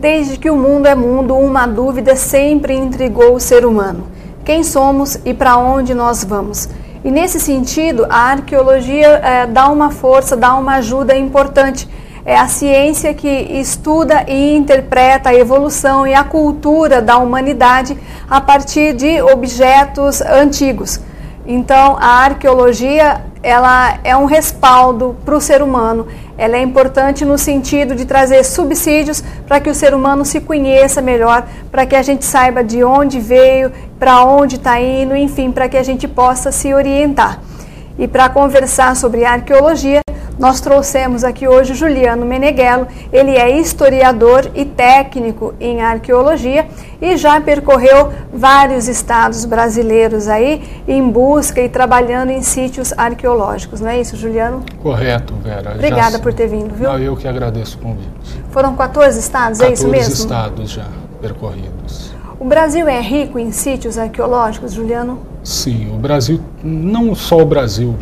Desde que o mundo é mundo, uma dúvida sempre intrigou o ser humano: quem somos e para onde nós vamos? E nesse sentido, a arqueologia dá uma força, dá uma ajuda importante. É a ciência que estuda e interpreta a evolução e a cultura da humanidade a partir de objetos antigos. Então, a arqueologia, ela é um respaldo para o ser humano. Ela é importante no sentido de trazer subsídios para que o ser humano se conheça melhor, para que a gente saiba de onde veio, para onde está indo, enfim, para que a gente possa se orientar. E para conversar sobre arqueologia, nós trouxemos aqui hoje o Juliano Meneghello. Ele é historiador e técnico em arqueologia e já percorreu vários estados brasileiros aí em busca e trabalhando em sítios arqueológicos. Não é isso, Juliano? Correto, Vera. Obrigada por ter vindo, viu? Não, eu que agradeço o convite. Foram 14 estados, é isso mesmo? 14 estados já percorridos. O Brasil é rico em sítios arqueológicos, Juliano? Sim, o Brasil, não só o Brasil,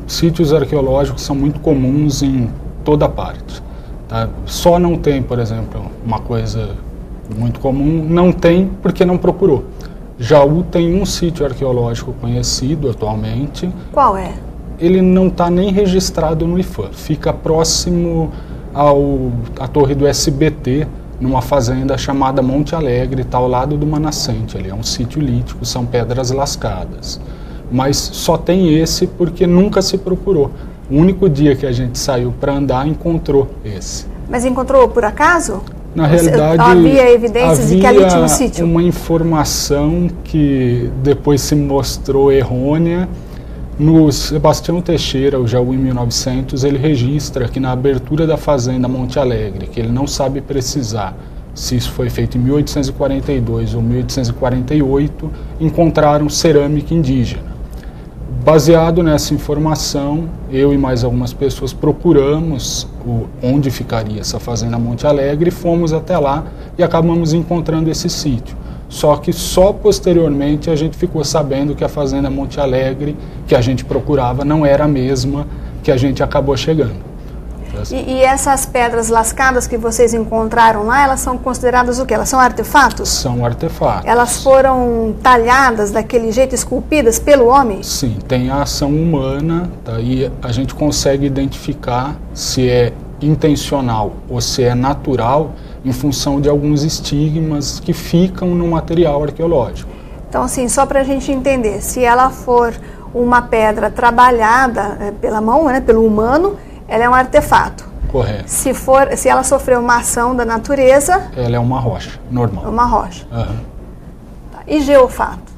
sítios arqueológicos são muito comuns em toda parte. Tá? Só não tem, por exemplo, uma coisa muito comum, não tem porque não procurou. Jaú tem um sítio arqueológico conhecido atualmente. Qual é? Ele não está nem registrado no IFAM, fica próximo à torre do SBT, numa fazenda chamada Monte Alegre, está ao lado de uma nascente ali, é um sítio lítico, são pedras lascadas. Mas só tem esse porque nunca se procurou. O único dia que a gente saiu para andar, encontrou esse. Mas encontrou por acaso? Na realidade, havia evidências de que ali tinha um sítio? Uma informação que depois se mostrou errônea. No Sebastião Teixeira, o Jaú em 1900, ele registra que na abertura da fazenda Monte Alegre, que ele não sabe precisar se isso foi feito em 1842 ou 1848, encontraram cerâmica indígena. Baseado nessa informação, eu e mais algumas pessoas procuramos onde ficaria essa fazenda Monte Alegre, fomos até lá e acabamos encontrando esse sítio. Só que só posteriormente a gente ficou sabendo que a fazenda Monte Alegre que a gente procurava não era a mesma que a gente acabou chegando. E essas pedras lascadas que vocês encontraram lá, elas são consideradas o quê? Elas são artefatos? São artefatos. Elas foram talhadas daquele jeito, esculpidas pelo homem? Sim, tem a ação humana, tá? E a gente consegue identificar se é intencional ou se é natural em função de alguns estigmas que ficam no material arqueológico. Então, assim, só para a gente entender, se ela for uma pedra trabalhada pela mão, né, pelo humano, ela é um artefato. Correto. Se ela sofreu uma ação da natureza... Ela é uma rocha, normal. É uma rocha. Uhum. E geofato?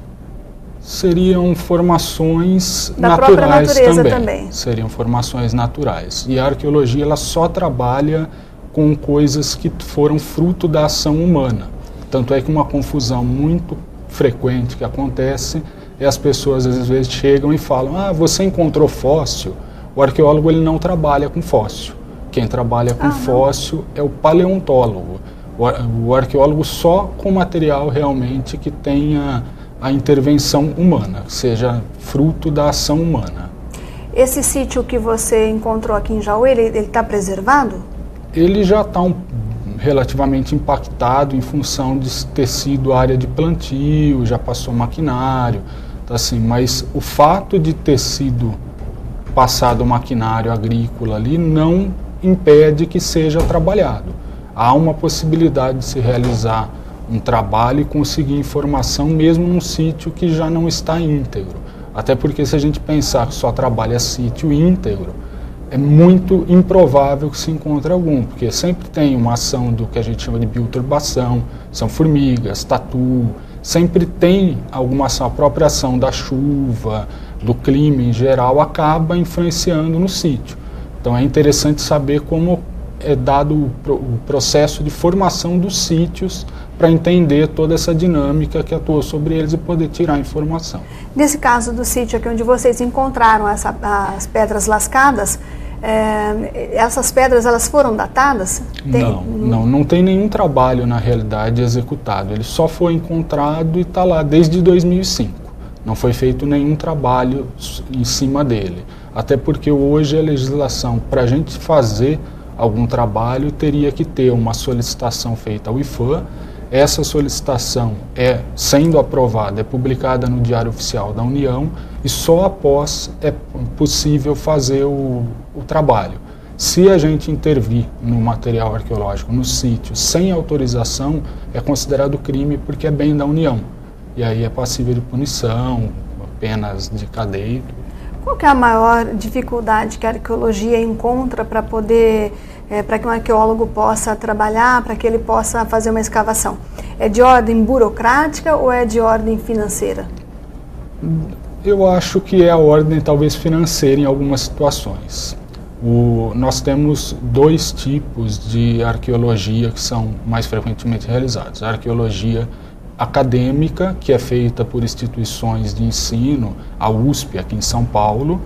Seriam formações da naturais própria natureza também. Seriam formações naturais. E a arqueologia ela só trabalha com coisas que foram fruto da ação humana. Tanto é que uma confusão muito frequente que acontece é as pessoas às vezes chegam e falam: ah, você encontrou fóssil? O arqueólogo ele não trabalha com fóssil. Quem trabalha com fóssil é o paleontólogo. O arqueólogo só com material realmente que tenha a intervenção humana, que seja fruto da ação humana. Esse sítio que você encontrou aqui em Jaú, ele está preservado? Ele já está relativamente impactado em função de ter sido área de plantio, já passou maquinário, tá assim, mas o fato de ter sido passado maquinário agrícola ali não impede que seja trabalhado. Há uma possibilidade de se realizar um trabalho e conseguir informação mesmo num sítio que já não está íntegro. Até porque se a gente pensar que só trabalha sítio íntegro, é muito improvável que se encontre algum, porque sempre tem uma ação do que a gente chama de bioturbação, são formigas, tatu, sempre tem alguma ação, a própria ação da chuva, do clima em geral, acaba influenciando no sítio. Então é interessante saber como é dado o processo de formação dos sítios para entender toda essa dinâmica que atua sobre eles e poder tirar informação. Nesse caso do sítio aqui onde vocês encontraram as pedras lascadas, essas pedras elas foram datadas? Não tem nenhum trabalho na realidade executado. Ele só foi encontrado e está lá desde 2005. Não foi feito nenhum trabalho em cima dele. Até porque hoje a legislação, para a gente fazer algum trabalho, teria que ter uma solicitação feita ao IPHAN. Essa solicitação, sendo aprovada, é publicada no Diário Oficial da União e só após é possível fazer o trabalho. Se a gente intervir no material arqueológico, no sítio, sem autorização, é considerado crime porque é bem da União. E aí é passível de punição, penas de cadeia. Qual que é a maior dificuldade que a arqueologia encontra para poder, para que um arqueólogo possa trabalhar, para que ele possa fazer uma escavação? É de ordem burocrática ou é de ordem financeira? Eu acho que é a ordem talvez financeira em algumas situações. Nós temos dois tipos de arqueologia que são mais frequentemente realizados. A arqueologia acadêmica, que é feita por instituições de ensino, a USP aqui em São Paulo,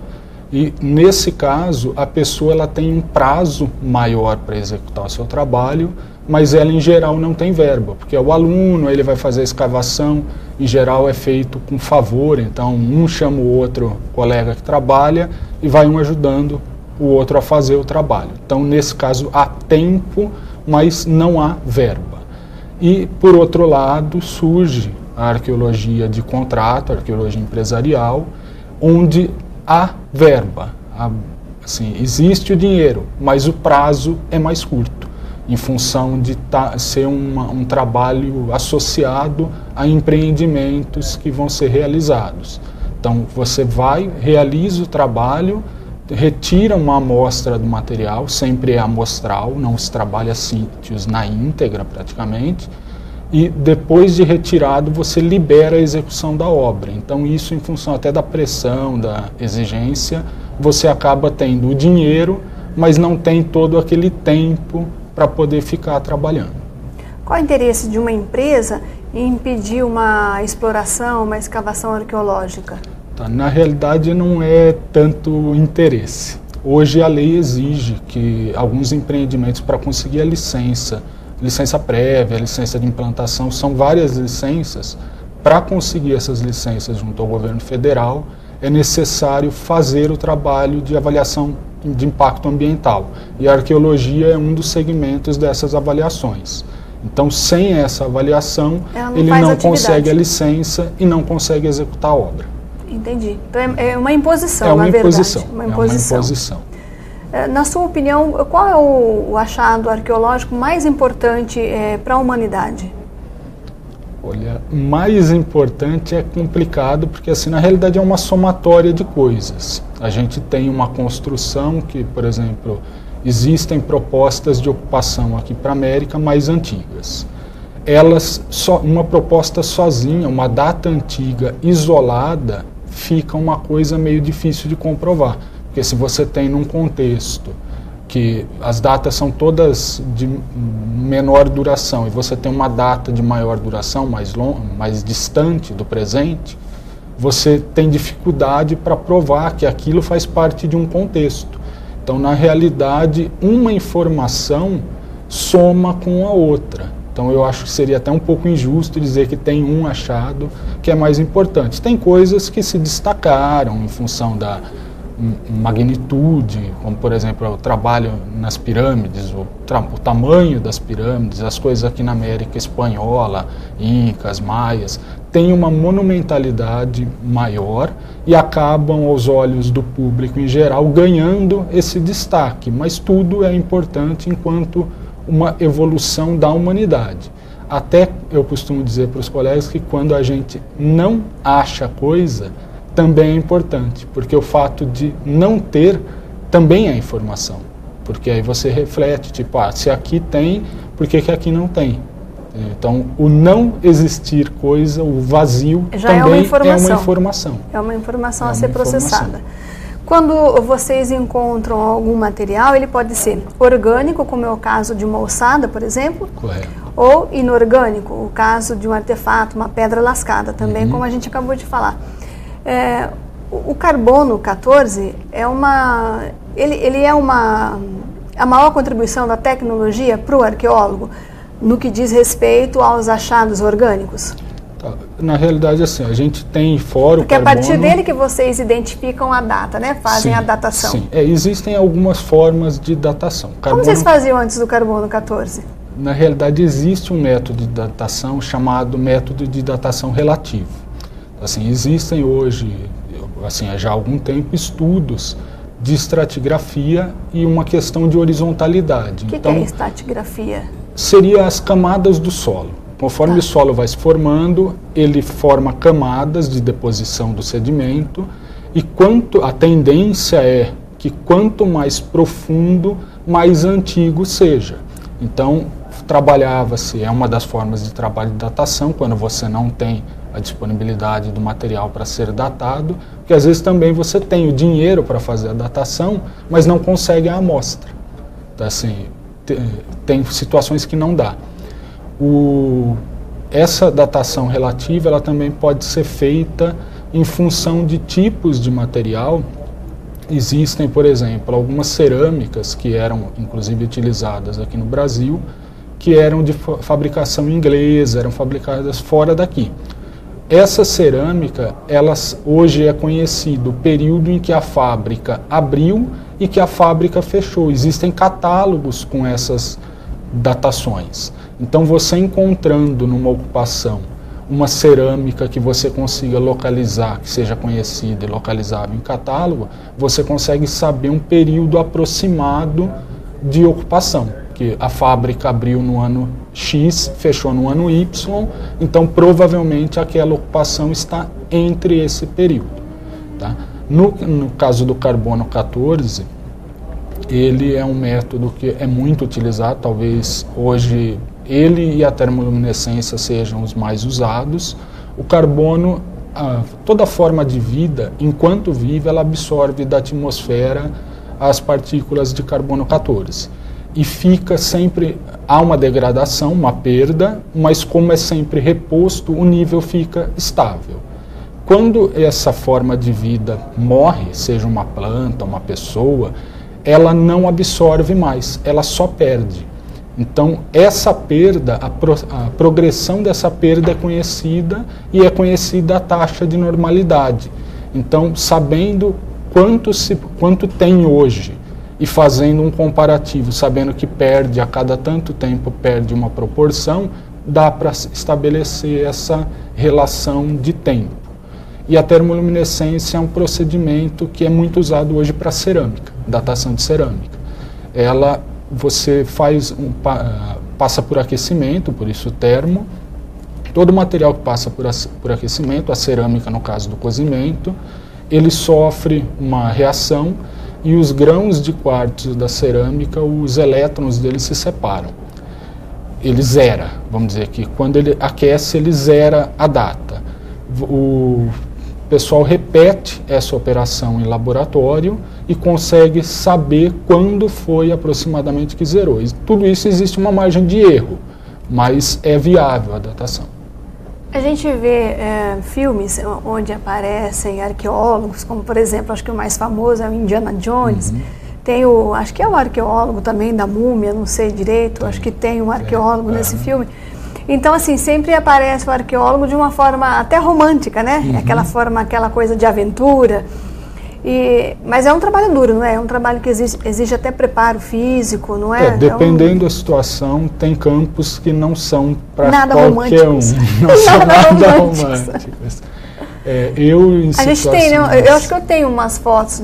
e nesse caso a pessoa ela tem um prazo maior para executar o seu trabalho, mas ela em geral não tem verba, porque o aluno ele vai fazer a escavação, em geral é feito com favor, então um chama o outro colega que trabalha e vai um ajudando o outro a fazer o trabalho. Então nesse caso há tempo, mas não há verba. E, por outro lado, surge a arqueologia de contrato, a arqueologia empresarial, onde há verba. Assim, existe o dinheiro, mas o prazo é mais curto, em função de ser um trabalho associado a empreendimentos que vão ser realizados. Então, você vai, realiza o trabalho, retira uma amostra do material, sempre é amostral, não se trabalha sítios na íntegra praticamente, e depois de retirado você libera a execução da obra. Então isso em função até da pressão, da exigência, você acaba tendo o dinheiro, mas não tem todo aquele tempo para poder ficar trabalhando. Qual o interesse de uma empresa em impedir uma exploração, uma escavação arqueológica? Na realidade não é tanto interesse. Hoje a lei exige que alguns empreendimentos, para conseguir a licença prévia, a licença de implantação, são várias licenças. Para conseguir essas licenças junto ao governo federal, é necessário fazer o trabalho de avaliação de impacto ambiental. E a arqueologia é um dos segmentos dessas avaliações. Então, sem essa avaliação, ele não consegue a licença e não consegue executar a obra. Entendi. Então é uma imposição, na verdade. Uma imposição. Na sua opinião, qual é o achado arqueológico mais importante para a humanidade? Olha, mais importante é complicado, porque assim, na realidade é uma somatória de coisas. A gente tem uma construção que, por exemplo, existem propostas de ocupação aqui para a América mais antigas. Uma proposta sozinha, uma data antiga isolada, fica uma coisa meio difícil de comprovar. Porque se você tem num contexto que as datas são todas de menor duração e você tem uma data de maior duração, mais distante do presente, você tem dificuldade para provar que aquilo faz parte de um contexto. Então, na realidade, uma informação soma com a outra. Então eu acho que seria até um pouco injusto dizer que tem um achado que é mais importante. Tem coisas que se destacaram em função da magnitude, como por exemplo o trabalho nas pirâmides, o tamanho das pirâmides, as coisas aqui na América espanhola, incas, maias, tem uma monumentalidade maior e acabam aos olhos do público em geral ganhando esse destaque, mas tudo é importante enquanto uma evolução da humanidade. Até eu costumo dizer para os colegas que quando a gente não acha coisa, também é importante, porque o fato de não ter também é informação. Porque aí você reflete, tipo, se aqui tem, por que aqui não tem? Então, o não existir coisa, o vazio, já também é uma informação. É uma informação a ser processada. Quando vocês encontram algum material, ele pode ser orgânico, como é o caso de uma ossada, por exemplo. Correto. Ou inorgânico, o caso de um artefato, uma pedra lascada, também, como a gente acabou de falar. O carbono 14 é a maior contribuição da tecnologia para o arqueólogo no que diz respeito aos achados orgânicos? Tá. Na realidade, assim, a gente tem fora Porque o carbono... Porque a partir dele que vocês identificam a data, né? Fazem a datação. Sim, existem algumas formas de datação. Como vocês faziam antes do carbono 14? Na realidade, existe um método de datação chamado método de datação relativo. Assim, existem hoje, assim, já há algum tempo, estudos de estratigrafia e uma questão de horizontalidade. O que é estratigrafia? Seria as camadas do solo. Conforme o solo vai se formando, ele forma camadas de deposição do sedimento e a tendência é que quanto mais profundo, mais antigo seja. Então, trabalhava-se, é uma das formas de trabalho de datação, quando você não tem a disponibilidade do material para ser datado, porque às vezes também você tem o dinheiro para fazer a datação, mas não consegue a amostra. Então, assim, tem situações que não dá. Essa datação relativa ela também pode ser feita em função de tipos de material. Existem, por exemplo, algumas cerâmicas que eram inclusive utilizadas aqui no Brasil, que eram de fabricação inglesa, eram fabricadas fora daqui. Essa cerâmica, hoje é conhecido o período em que a fábrica abriu e que a fábrica fechou. Existem catálogos com essas datações. Então, você encontrando numa ocupação uma cerâmica que você consiga localizar, que seja conhecida e localizável em catálogo, você consegue saber um período aproximado de ocupação, que a fábrica abriu no ano X, fechou no ano Y, então provavelmente aquela ocupação está entre esse período. Tá? No caso do carbono 14, ele é um método que é muito utilizado, talvez hoje ele e a termoluminescência sejam os mais usados. O carbono, toda forma de vida, enquanto vive, ela absorve da atmosfera as partículas de carbono 14. E fica sempre, há uma degradação, uma perda, mas como é sempre reposto, o nível fica estável. Quando essa forma de vida morre, seja uma planta, uma pessoa, ela não absorve mais, ela só perde. Então, essa perda, a progressão dessa perda é conhecida e é conhecida a taxa de normalidade. Então, sabendo quanto tem hoje e fazendo um comparativo, sabendo que perde a cada tanto tempo, perde uma proporção, dá para estabelecer essa relação de tempo. E a termoluminescência é um procedimento que é muito usado hoje para cerâmica, datação de cerâmica. Você passa por aquecimento, por isso o termo. Todo material que passa por aquecimento, a cerâmica no caso do cozimento, ele sofre uma reação e os grãos de quartzo da cerâmica, os elétrons dele se separam. Ele zera, vamos dizer que quando ele aquece, ele zera a data. O pessoal repete essa operação em laboratório e consegue saber quando foi aproximadamente que zerou. E tudo isso existe uma margem de erro, mas é viável a datação. A gente vê filmes onde aparecem arqueólogos, como por exemplo, acho que o mais famoso é o Indiana Jones. Uhum. Tem acho que é o arqueólogo também da múmia, não sei direito, acho que tem um arqueólogo nesse filme. Então, assim, sempre aparece o arqueólogo de uma forma até romântica, né? Uhum. Aquela coisa de aventura. Mas é um trabalho duro, não é? É um trabalho que exige até preparo físico, não é? Dependendo da situação, tem campos que não são para qualquer românticos. Não são nada românticos. A gente tem, eu acho que eu tenho umas fotos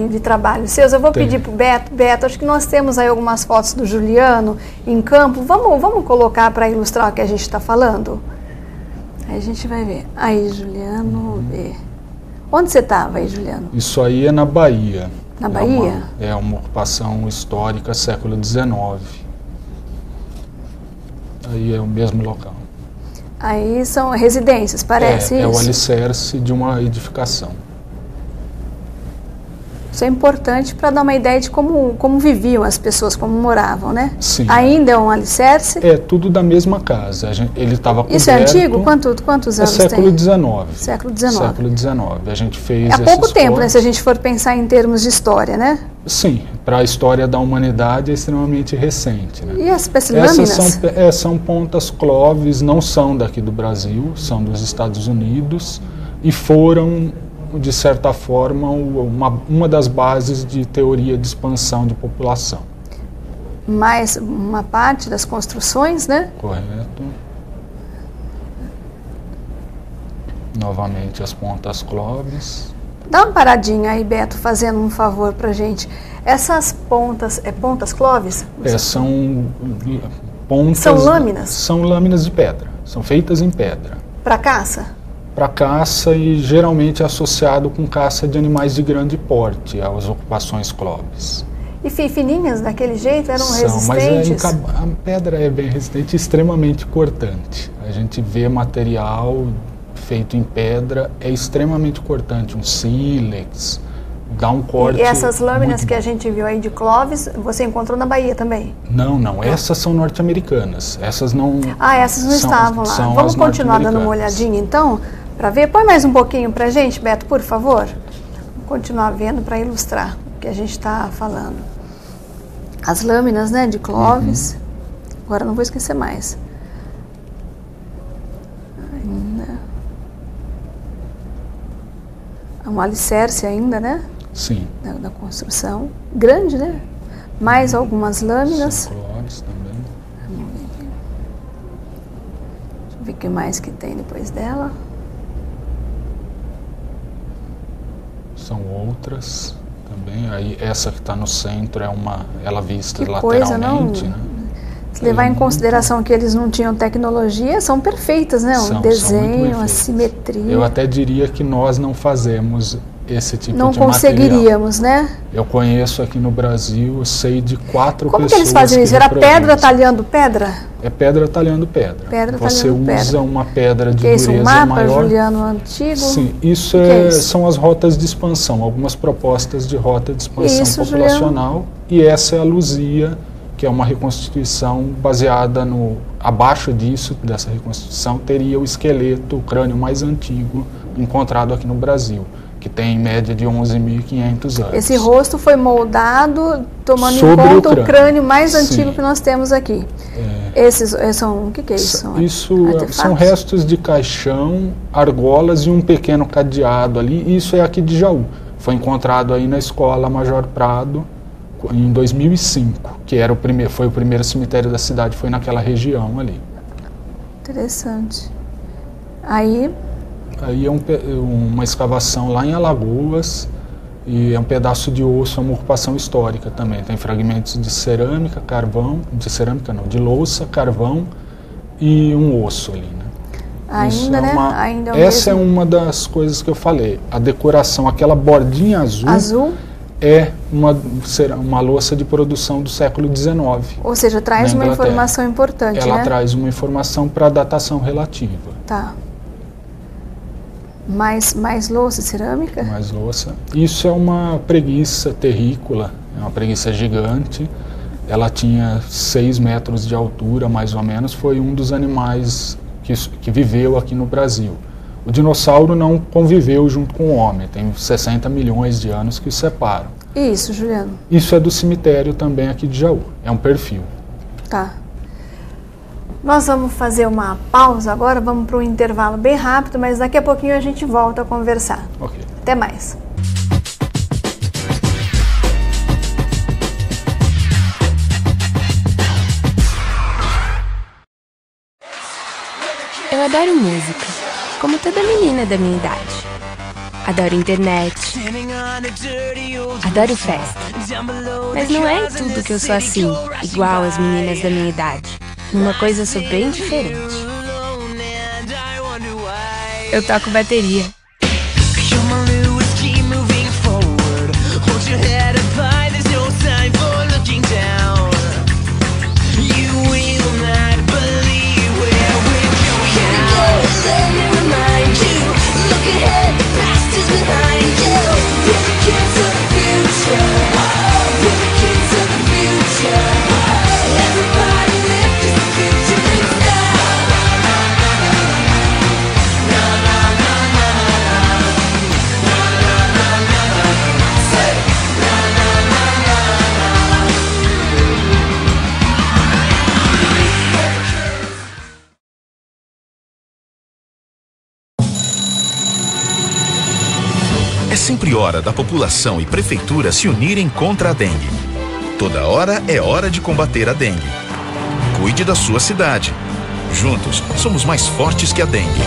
de trabalho seus. Eu vou pedir para o Beto, acho que nós temos aí algumas fotos do Juliano em campo. Vamos colocar para ilustrar o que a gente está falando? Aí a gente vai ver. Aí, Juliano, vê. Onde você estava aí, Juliano? Isso aí é na Bahia. Na Bahia? É uma ocupação histórica, século XIX. Aí é o mesmo local. Aí são residências, parece isso? É o alicerce de uma edificação. Isso é importante para dar uma ideia de como viviam as pessoas, como moravam, né? Sim. Ainda é um alicerce? É tudo da mesma casa. Ele estava coberto. Isso é antigo? Quantos anos tem? Século XIX. Século XIX. Século XIX. A gente fez há pouco tempo, né, se a gente for pensar em termos de história, né? Sim, para a história da humanidade é extremamente recente, né? E as espécie-lâminas? São pontas cloves, não são daqui do Brasil, são dos Estados Unidos e foram, de certa forma, uma das bases de teoria de expansão de população. Mais uma parte das construções, né? Correto. Novamente as pontas cloves. Dá uma paradinha aí, Beto, fazendo um favor pra gente. Essas pontas, pontas cloves? São pontas... São lâminas? São lâminas de pedra, são feitas em pedra. Para caça? Para caça e geralmente associado com caça de animais de grande porte, as ocupações cloves. E fininhas daquele jeito eram resistentes? Mas a pedra é bem resistente e extremamente cortante. A gente vê material feito em pedra, é extremamente cortante, um sílex, dá um corte. E essas lâminas que a gente viu aí de cloves, você encontrou na Bahia também? Não, essas são norte-americanas, essas não... Essas não estavam lá. Vamos continuar dando uma olhadinha então, para ver. Põe mais um pouquinho pra gente, Beto, por favor. Vamos continuar vendo para ilustrar o que a gente está falando. As lâminas, né, de cloves. Agora não vou esquecer mais. Um alicerce ainda, né? Sim. Da construção. Grande, né? Mais algumas lâminas. São cloves também. Deixa eu ver o que mais que tem depois dela. São outras também. Aí essa que está no centro ela vista que lateralmente, coisa, não? né? Se levar em consideração que eles não tinham tecnologia, são perfeitas, né? O desenho, a simetria. Eu até diria que nós não fazemos esse tipo de material. Não conseguiríamos, né? Eu conheço aqui no Brasil, eu sei de 4 Como pessoas que eles faziam isso? Era pedra talhando pedra? É pedra talhando pedra. Você usa uma pedra de dureza um mapa, maior. Juliano, antigo? Sim, isso são as rotas de expansão, algumas propostas de rota de expansão populacional. Juliano? E essa é a Luzia, que é uma reconstituição baseada abaixo disso, dessa reconstituição, teria o esqueleto, o crânio mais antigo encontrado aqui no Brasil, que tem em média de 11.500 anos. Esse rosto foi moldado tomando em conta o crânio mais antigo que nós temos aqui. Esses são, o que é isso? Isso são restos de caixão, argolas e um pequeno cadeado ali. Isso é aqui de Jaú. Foi encontrado aí na Escola Major Prado, em 2005, que foi o primeiro cemitério da cidade, foi naquela região ali. Interessante. Aí é uma escavação lá em Alagoas, e é um pedaço de osso, é uma ocupação histórica também. Tem fragmentos de cerâmica, carvão, de louça, carvão e um osso ali, né? Ainda, né? Essa é uma das coisas que eu falei. A decoração, aquela bordinha azul é uma louça de produção do século XIX. Ou seja, traz uma informação importante, Ela né? traz uma informação para datação relativa. Tá. Mais louça cerâmica? Mais louça. Isso é uma preguiça terrícola, é uma preguiça gigante. Ela tinha 6 metros de altura, mais ou menos. Foi um dos animais que viveu aqui no Brasil. O dinossauro não conviveu junto com o homem, tem 60 milhões de anos que o separam. Isso, Juliano? Isso é do cemitério também aqui de Jaú, é um perfil. Tá. Nós vamos fazer uma pausa agora, vamos para um intervalo bem rápido, mas daqui a pouquinho a gente volta a conversar. Ok. Até mais. Eu adoro música, como toda menina da minha idade. Adoro internet, adoro festa. Mas não é em tudo que eu sou assim, igual as meninas da minha idade. Uma coisa eu sou bem diferente. Eu toco bateria. É sempre hora da população e prefeitura se unirem contra a dengue. Toda hora é hora de combater a dengue. Cuide da sua cidade. Juntos, somos mais fortes que a dengue.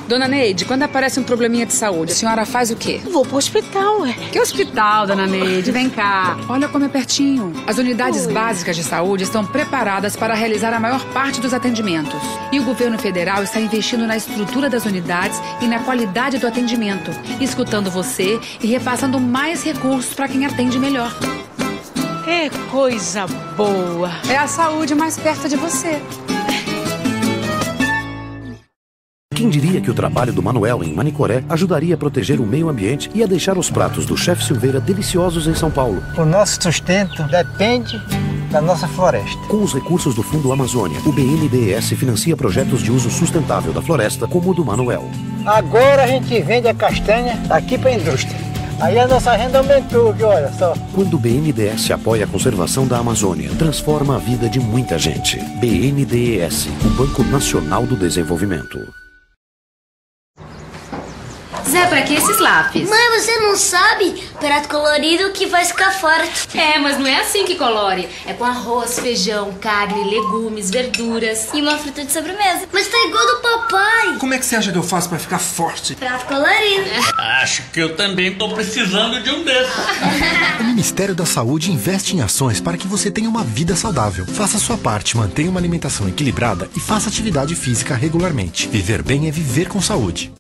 Dona Neide, quando aparece um probleminha de saúde, a senhora faz o quê? Vou pro hospital, ué. Que hospital, dona Neide? Vem cá. Olha como é pertinho. As unidades básicas de saúde estão preparadas para realizar a maior parte dos atendimentos. E o governo federal está investindo na estrutura das unidades e na qualidade do atendimento, escutando você e repassando mais recursos para quem atende melhor. É coisa boa. É a saúde mais perto de você. Quem diria que o trabalho do Manuel em Manicoré ajudaria a proteger o meio ambiente e a deixar os pratos do chefe Silveira deliciosos em São Paulo? O nosso sustento depende da nossa floresta. Com os recursos do Fundo Amazônia, o BNDES financia projetos de uso sustentável da floresta, como o do Manuel. Agora a gente vende a castanha aqui para a indústria. Aí a nossa renda aumentou, que olha só. Quando o BNDES apoia a conservação da Amazônia, transforma a vida de muita gente. BNDES, o Banco Nacional do Desenvolvimento. Zé, pra que esses lápis? Mãe, você não sabe? Prato colorido que vai ficar fora. É, mas não é assim que colore. É com arroz, feijão, carne, legumes, verduras. E uma fruta de sobremesa. Mas tá igual do papai. Como é que você acha que eu faço pra ficar forte? Prato colorido. Acho que eu também tô precisando de um desses. O Ministério da Saúde investe em ações para que você tenha uma vida saudável. Faça a sua parte, mantenha uma alimentação equilibrada e faça atividade física regularmente. Viver bem é viver com saúde.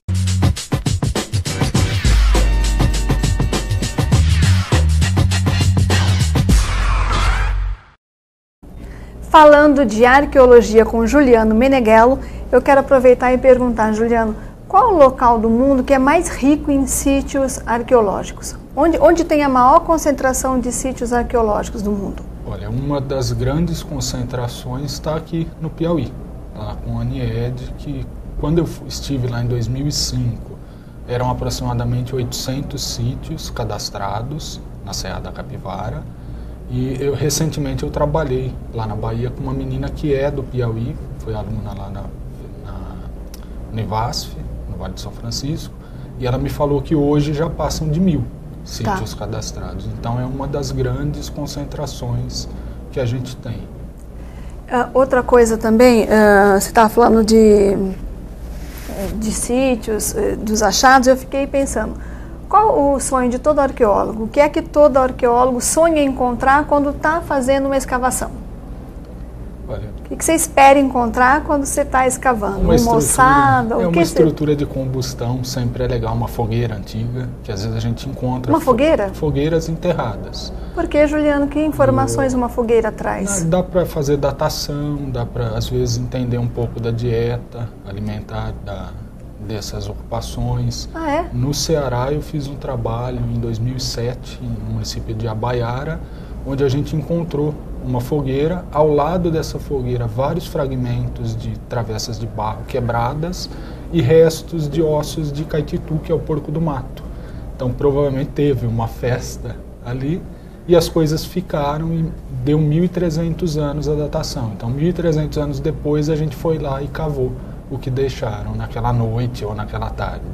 Falando de arqueologia com Juliano Meneghello, eu quero aproveitar e perguntar, Juliano, qual o local do mundo que é mais rico em sítios arqueológicos? Onde tem a maior concentração de sítios arqueológicos do mundo? Olha, uma das grandes concentrações está aqui no Piauí, lá com a Anied, que quando eu estive lá em 2005, eram aproximadamente 800 sítios cadastrados na Serra da Capivara. E recentemente eu trabalhei lá na Bahia com uma menina que é do Piauí, foi aluna lá no IVASF, no Vale de São Francisco, e ela me falou que hoje já passam de 1000 sítios cadastrados. Então é uma das grandes concentrações que a gente tem. Outra coisa também, você estava falando de sítios, dos achados, eu fiquei pensando, qual o sonho de todo arqueólogo? O que é que todo arqueólogo sonha encontrar quando está fazendo uma escavação? Olha, o que você espera encontrar quando você está escavando? Uma ossada? Uma estrutura de combustão, sempre é legal, uma fogueira antiga, que às vezes a gente encontra... Uma fogueira? Fogueiras enterradas. Por que, Juliano? Que informações uma fogueira traz? Dá para fazer datação, dá para às vezes entender um pouco da dieta alimentar dessas ocupações. No Ceará eu fiz um trabalho em 2007 no município de Abaiara, onde a gente encontrou uma fogueira, ao lado dessa fogueira vários fragmentos de travessas de barro quebradas e restos de ossos de caititu, que é o porco do mato. Então provavelmente teve uma festa ali e as coisas ficaram e deu 1.300 anos a datação. Então 1.300 anos depois a gente foi lá e cavou o que deixaram naquela noite ou naquela tarde.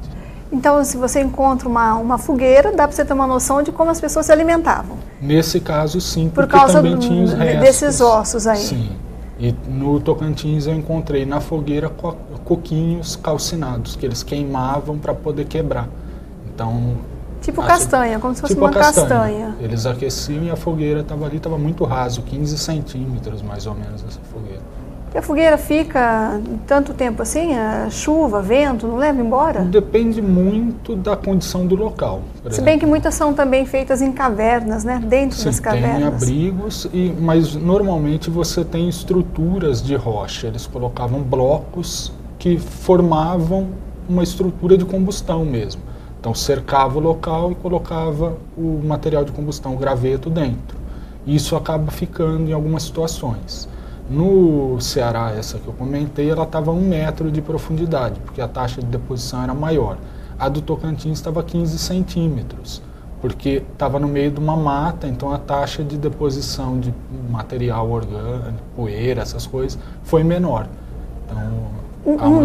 Então, se você encontra uma fogueira, dá para você ter uma noção de como as pessoas se alimentavam? Nesse caso, sim, porque por causa também tinha os restos. Desses ossos aí? Sim. E no Tocantins eu encontrei na fogueira coquinhos calcinados, que eles queimavam para poder quebrar. Então... Tipo castanha, como se fosse uma castanha. Eles aqueciam e a fogueira estava ali, estava muito raso, 15 centímetros mais ou menos essa fogueira. E a fogueira fica tanto tempo assim? Chuva, vento, não leva embora? Depende muito da condição do local. Se bem que muitas são também feitas em cavernas, né? Dentro das cavernas. Tem abrigos, mas normalmente você tem estruturas de rocha. Eles colocavam blocos que formavam uma estrutura de combustão mesmo. Então cercava o local e colocava o material de combustão, o graveto, dentro. Isso acaba ficando em algumas situações. No Ceará, essa que eu comentei, ela estava a 1 metro de profundidade, porque a taxa de deposição era maior. A do Tocantins estava 15 centímetros, porque estava no meio de uma mata, então a taxa de deposição de material orgânico, poeira, essas coisas, foi menor. Então, Um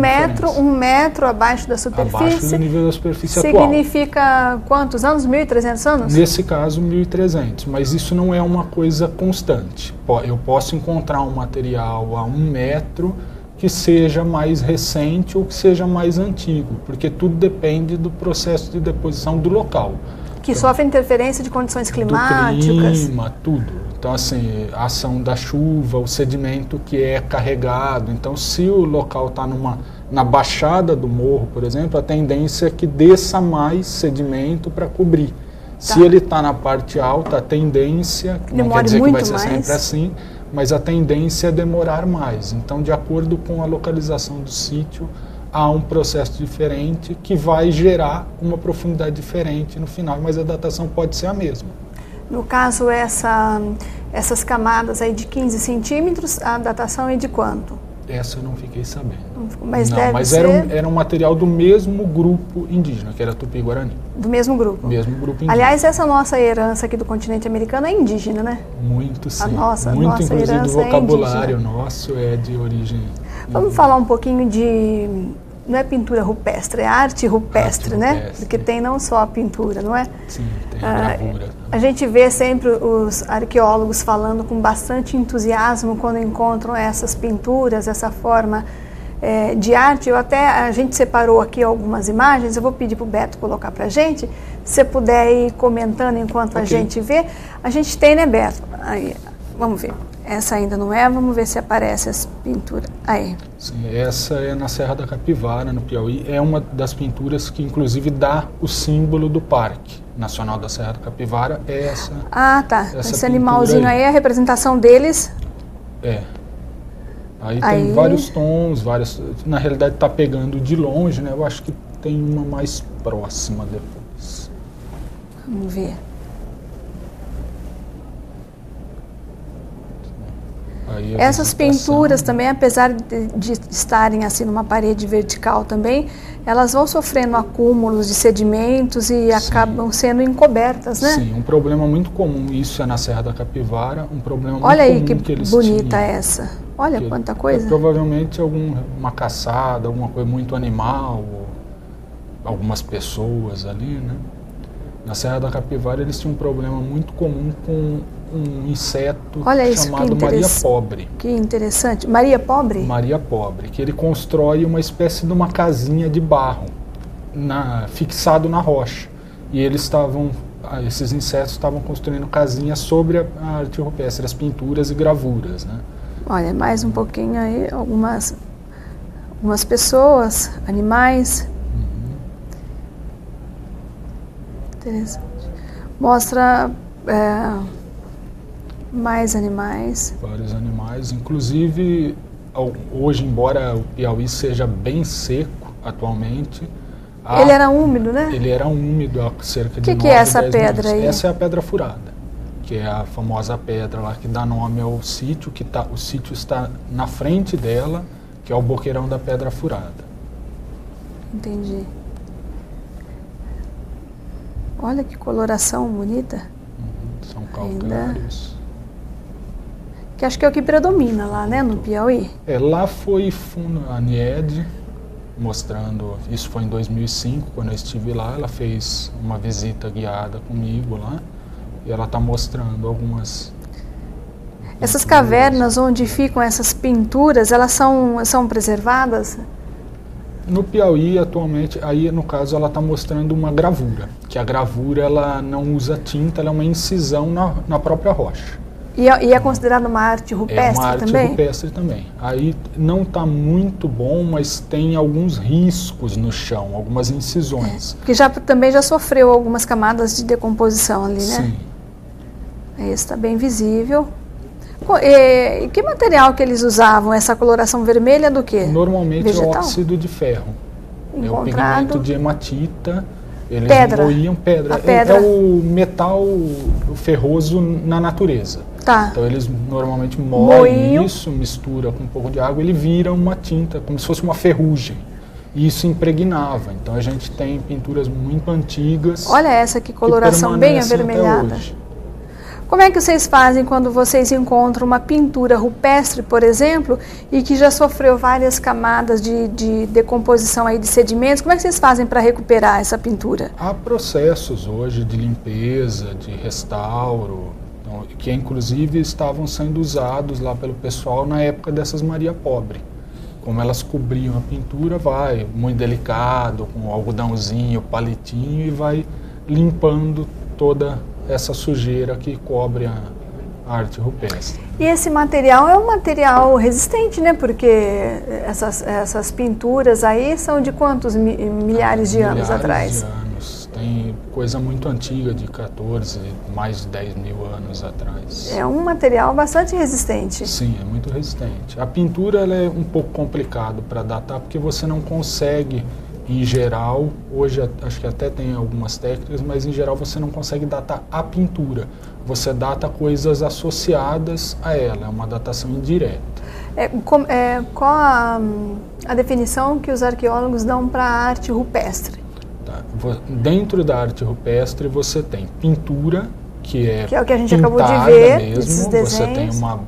metro abaixo da superfície. Abaixo do nível da superfície significa quantos anos? 1.300 anos? Nesse caso, 1.300. Mas isso não é uma coisa constante. Eu posso encontrar um material a 1 metro que seja mais recente ou que seja mais antigo, porque tudo depende do processo de deposição do local. Que sofre interferência de condições climáticas. Do clima, tudo. Então, assim, a ação da chuva, o sedimento que é carregado. Então, se o local está na baixada do morro, por exemplo, a tendência é que desça mais sedimento para cobrir. Tá. Se ele está na parte alta, a tendência, não quer dizer que vai ser sempre assim, mas a tendência é demorar mais. Então, de acordo com a localização do sítio, há um processo diferente que vai gerar uma profundidade diferente no final, mas a datação pode ser a mesma. No caso, essas camadas aí de 15 centímetros, a datação é de quanto? Essa eu não fiquei sabendo. Mas era um material do mesmo grupo indígena, que era Tupi-Guarani. Do mesmo grupo? Mesmo grupo indígena. Aliás, essa nossa herança aqui do continente americano é indígena, né? Muito, sim. A nossa inclusive, herança o vocabulário é nosso é de origem Vamos falar um pouquinho de... Não é pintura rupestre, é arte rupestre, né? Porque tem não só a pintura, não é? Sim, tem a gravura. A gente vê sempre os arqueólogos falando com bastante entusiasmo quando encontram essas pinturas, essa forma de arte. A gente separou aqui algumas imagens, eu vou pedir para o Beto colocar para a gente, se você puder ir comentando enquanto a gente vê. A gente tem, né, Beto? Aí, vamos ver. Essa ainda não é, vamos ver se aparece essa pintura. Aí. Sim, essa é na Serra da Capivara, no Piauí. É uma das pinturas que, inclusive, dá o símbolo do Parque Nacional da Serra da Capivara. É essa. Ah, tá. Esse animalzinho aí é a representação deles. Aí tem vários tons, na realidade está pegando de longe, né? Eu acho que tem uma mais próxima depois. Vamos ver. Essas pinturas também, apesar de estarem assim numa parede vertical também, elas vão sofrendo acúmulos de sedimentos e acabam sendo encobertas, né? Sim, um problema muito comum, isso é na Serra da Capivara, um problema muito Olha aí comum que eles bonita tinham, essa. Olha quanta coisa. Provavelmente uma caçada, alguma coisa muito animal, algumas pessoas ali, né? Na Serra da Capivara eles tinham um problema muito comum com um inseto chamado Maria Pobre. Que interessante. Maria Pobre? Maria Pobre, que ele constrói uma espécie de uma casinha de barro fixado na rocha. E esses insetos estavam construindo casinhas sobre a arte rupestre, as pinturas e gravuras, né? Olha, mais um pouquinho aí, algumas pessoas, animais. Interessante. Mostra mais animais. Vários animais, inclusive hoje, embora o Piauí seja bem seco atualmente... Ele era úmido, né? Ele era úmido há cerca de 9, que é essa 10 pedra anos. aí? Essa é a Pedra Furada, que é a famosa pedra lá que dá nome ao sítio, o sítio está na frente dela, que é o boqueirão da Pedra Furada. Entendi. Olha que coloração bonita. São calcários. Que acho que é o que predomina lá, né, no Piauí. Lá foi a Nied mostrando, isso foi em 2005, quando eu estive lá, ela fez uma visita guiada comigo lá, e ela está mostrando algumas... Essas cavernas onde ficam essas pinturas, elas são preservadas? No Piauí, atualmente, aí no caso ela está mostrando uma gravura, que a gravura ela não usa tinta, ela é uma incisão na própria rocha. E é considerada uma arte rupestre também? É uma arte rupestre também. Aí não está muito bom, mas tem alguns riscos no chão, algumas incisões. Que também já sofreu algumas camadas de decomposição ali, né? Sim. Esse está bem visível. E que material que eles usavam? Essa coloração vermelha do quê? Normalmente vegetal? É óxido de ferro. Encontrado. É o pigmento de hematita. Eles moíam pedra. pedra. É o metal ferroso na natureza. Tá. Então eles normalmente moem isso, mistura com um pouco de água, ele vira uma tinta, como se fosse uma ferrugem. E isso impregnava. Então a gente tem pinturas muito antigas. Olha essa que coloração bem avermelhada. Como é que vocês fazem quando vocês encontram uma pintura rupestre, por exemplo, e que já sofreu várias camadas de decomposição aí de sedimentos? Como é que vocês fazem para recuperar essa pintura? Há processos hoje de limpeza, de restauro, que inclusive estavam sendo usados lá pelo pessoal na época dessas Maria Pobre. Como elas cobriam a pintura, vai muito delicado, com algodãozinho, palitinho, e vai limpando toda essa sujeira que cobre a arte rupestre. E esse material é um material resistente, né? Porque essas pinturas aí são de quantos milhares de anos atrás? De anos. Tem coisa muito antiga, de 14, mais de 10 mil anos atrás. É um material bastante resistente. Sim, é muito resistente. A pintura ela é um pouco complicado para datar, porque você não consegue, em geral, hoje acho que até tem algumas técnicas, mas em geral você não consegue datar a pintura. Você data coisas associadas a ela, é uma datação indireta. Qual a definição que os arqueólogos dão para a arte rupestre? Dentro da arte rupestre você tem pintura, que é o que a gente acabou de ver, mesmo. Esses desenhos. Você tem uma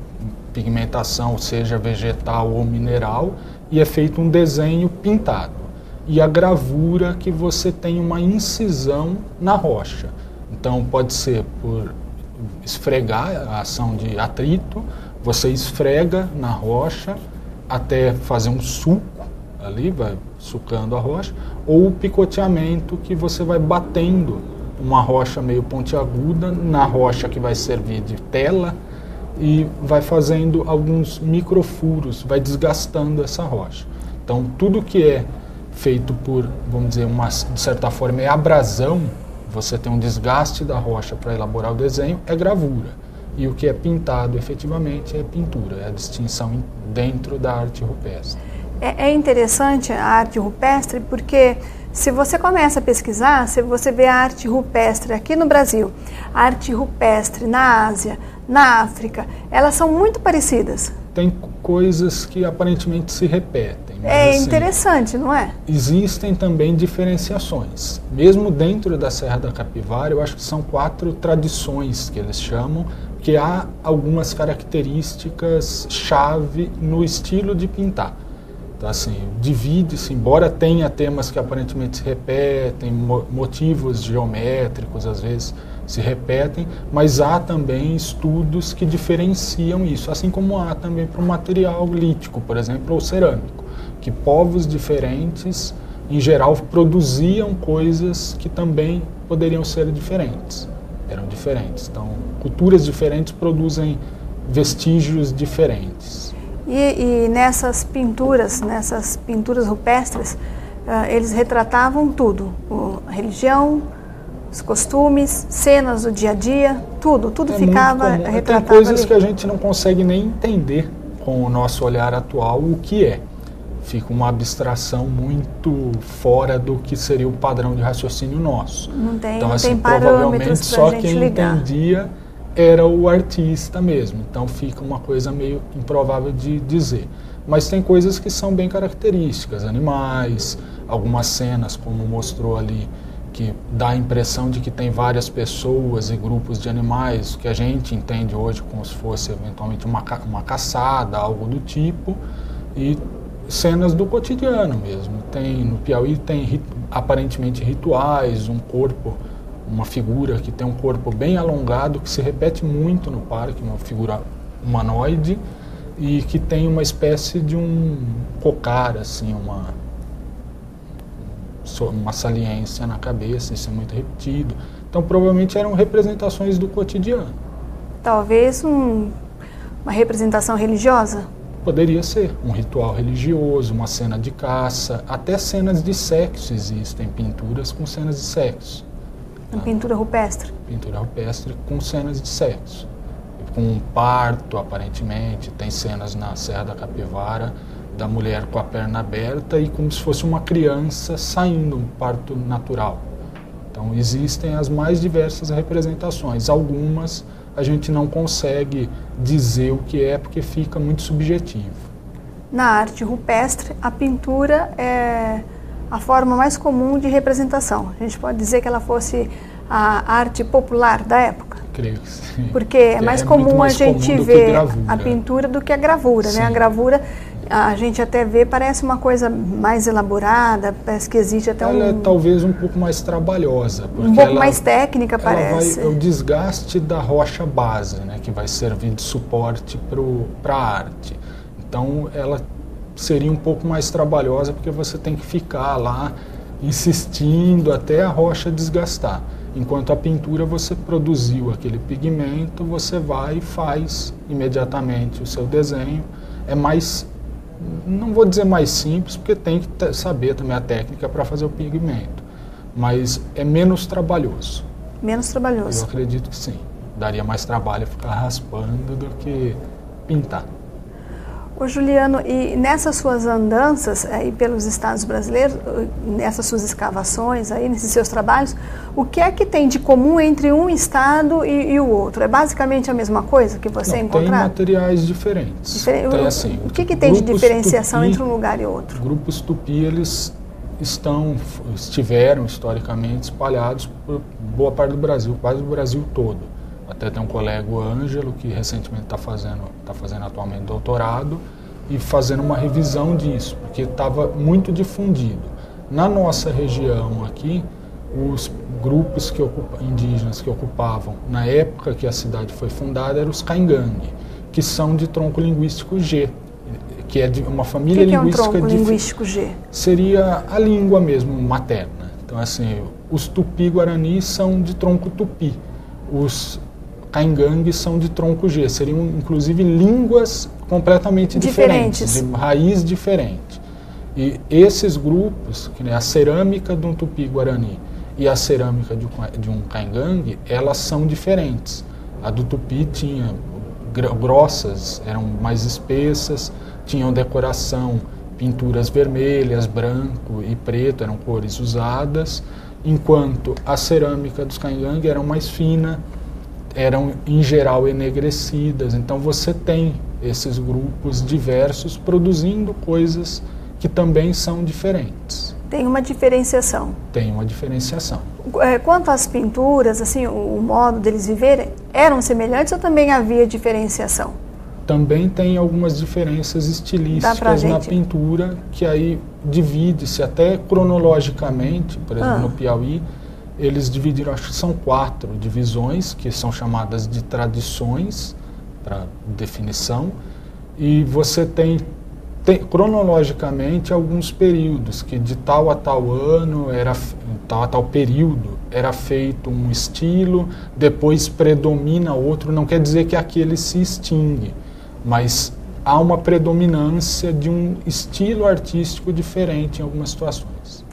pigmentação, seja vegetal ou mineral, e é feito um desenho pintado. E a gravura, que você tem uma incisão na rocha. Então pode ser por esfregar, a ação de atrito, você esfrega na rocha até fazer um suco ali, vai sucando a rocha, ou o picoteamento, que você vai batendo uma rocha meio pontiaguda na rocha que vai servir de tela e vai fazendo alguns microfuros, vai desgastando essa rocha. Então tudo que é feito por, vamos dizer, de certa forma é abrasão, você tem um desgaste da rocha para elaborar o desenho, é gravura. E o que é pintado efetivamente é pintura, é a distinção dentro da arte rupestre. É interessante a arte rupestre porque se você começa a pesquisar, se você vê a arte rupestre aqui no Brasil, a arte rupestre na Ásia, na África, elas são muito parecidas. Tem coisas que aparentemente se repetem. Mas, é interessante, não é? Existem também diferenciações. Mesmo dentro da Serra da Capivara, eu acho que são 4 tradições que eles chamam, que há algumas características chave no estilo de pintar. Então, assim, divide-se, embora tenha temas que aparentemente se repetem, motivos geométricos às vezes se repetem, mas há também estudos que diferenciam isso, assim como há também para o material lítico, por exemplo, ou cerâmico, que povos diferentes, em geral, produziam coisas que também poderiam ser diferentes, eram diferentes. Então, culturas diferentes produzem vestígios diferentes. E nessas pinturas rupestres, eles retratavam tudo, a religião, os costumes, cenas do dia a dia, tudo ficava retratado. Tem coisas ali que a gente não consegue nem entender com o nosso olhar atual o que é. Fica uma abstração muito fora do que seria o padrão de raciocínio nosso. Não tem, então, não assim, tem parâmetros só pra gente quem ligar. entendia era o artista mesmo. Então fica uma coisa meio improvável de dizer. Mas tem coisas que são bem características, animais, algumas cenas, como mostrou ali, que dá a impressão de que tem várias pessoas e grupos de animais, que a gente entende hoje como se fosse eventualmente uma caçada, algo do tipo, e cenas do cotidiano mesmo. No Piauí tem aparentemente rituais, um corpo, uma figura que tem um corpo bem alongado, que se repete muito no parque, uma figura humanoide, e que tem uma espécie de um cocar, assim, uma saliência na cabeça, isso é muito repetido. Então provavelmente eram representações do cotidiano. Talvez uma representação religiosa? Poderia ser um ritual religioso, uma cena de caça, até cenas de sexo existem, pinturas com cenas de sexo. Pintura rupestre? Pintura rupestre com cenas de sexo. Com um parto, aparentemente, tem cenas na Serra da Capivara da mulher com a perna aberta e como se fosse uma criança saindo, um parto natural. Então existem as mais diversas representações. Algumas a gente não consegue dizer o que é porque fica muito subjetivo. Na arte rupestre, a pintura é a forma mais comum de representação. A gente pode dizer que ela fosse a arte popular da época? Creio que sim. Porque é mais comum a gente ver a pintura do que a gravura, né? A gravura, a gente até vê, parece uma coisa mais elaborada, parece que existe até ela é talvez um pouco mais trabalhosa. Um pouco mais técnica, parece. É o desgaste da rocha base, né? Que vai servir de suporte para a arte. Então, ela seria um pouco mais trabalhosa, porque você tem que ficar lá insistindo até a rocha desgastar. Enquanto a pintura, você produziu aquele pigmento, você vai e faz imediatamente o seu desenho. É mais, não vou dizer mais simples, porque tem que saber também a técnica para fazer o pigmento, mas é menos trabalhoso. Menos trabalhoso. Eu acredito que sim. Daria mais trabalho ficar raspando do que pintar. Ô Juliano, e nessas suas andanças aí pelos estados brasileiros, nessas suas escavações aí, nesses seus trabalhos, o que é que tem de comum entre um estado e o outro? É basicamente a mesma coisa que você encontrar? Tem materiais diferentes. Tem, assim, o que tem de diferenciação entre um lugar e outro? Grupos tupi, eles estiveram historicamente espalhados por boa parte do Brasil, quase o Brasil todo. Até tem um colega, o Ângelo, que recentemente está fazendo atualmente doutorado e fazendo uma revisão disso, porque estava muito difundido. Na nossa região aqui, os grupos indígenas que ocupavam, na época que a cidade foi fundada, eram os Caingangue, que são de tronco linguístico G, que é de uma família linguística... O que é um tronco linguístico G? Seria a língua mesmo materna. Então, assim, os tupi-guarani são de tronco tupi, os Caingangue são de tronco G, seriam inclusive línguas completamente diferentes, de raiz diferente. E esses grupos, que é a cerâmica de um tupi-guarani e a cerâmica de um Caingangue, elas são diferentes. A do tupi tinha grossas, eram mais espessas, tinham decoração, pinturas vermelhas, branco e preto, eram cores usadas, enquanto a cerâmica dos Caingangue era mais fina, eram em geral enegrecidas. Então você tem esses grupos diversos produzindo coisas que também são diferentes. Tem uma diferenciação. Tem uma diferenciação. Quanto às pinturas, assim, o modo deles viverem, eram semelhantes ou também havia diferenciação? Também tem algumas diferenças estilísticas na pintura, que aí divide-se até cronologicamente, por exemplo, no Piauí, eles dividiram, acho que são 4 divisões, que são chamadas de tradições, para definição, e você tem cronologicamente alguns períodos, que de tal a tal ano, tal a tal período, era feito um estilo, depois predomina outro, não quer dizer que aquele se extingue, mas há uma predominância de um estilo artístico diferente em algumas situações.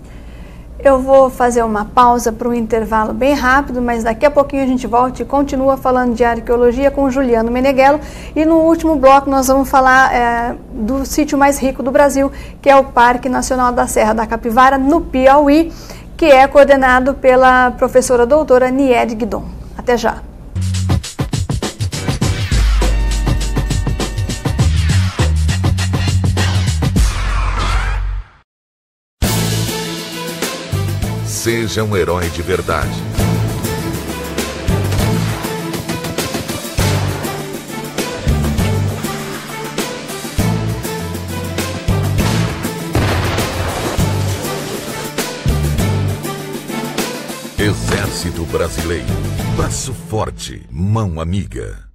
Eu vou fazer uma pausa para um intervalo bem rápido, mas daqui a pouquinho a gente volta e continua falando de arqueologia com o Juliano Meneghello. E no último bloco nós vamos falar do sítio mais rico do Brasil, que é o Parque Nacional da Serra da Capivara, no Piauí, que é coordenado pela professora doutora Niede Guidon. Até já! Seja um herói de verdade. Exército Brasileiro. Braço forte, mão amiga.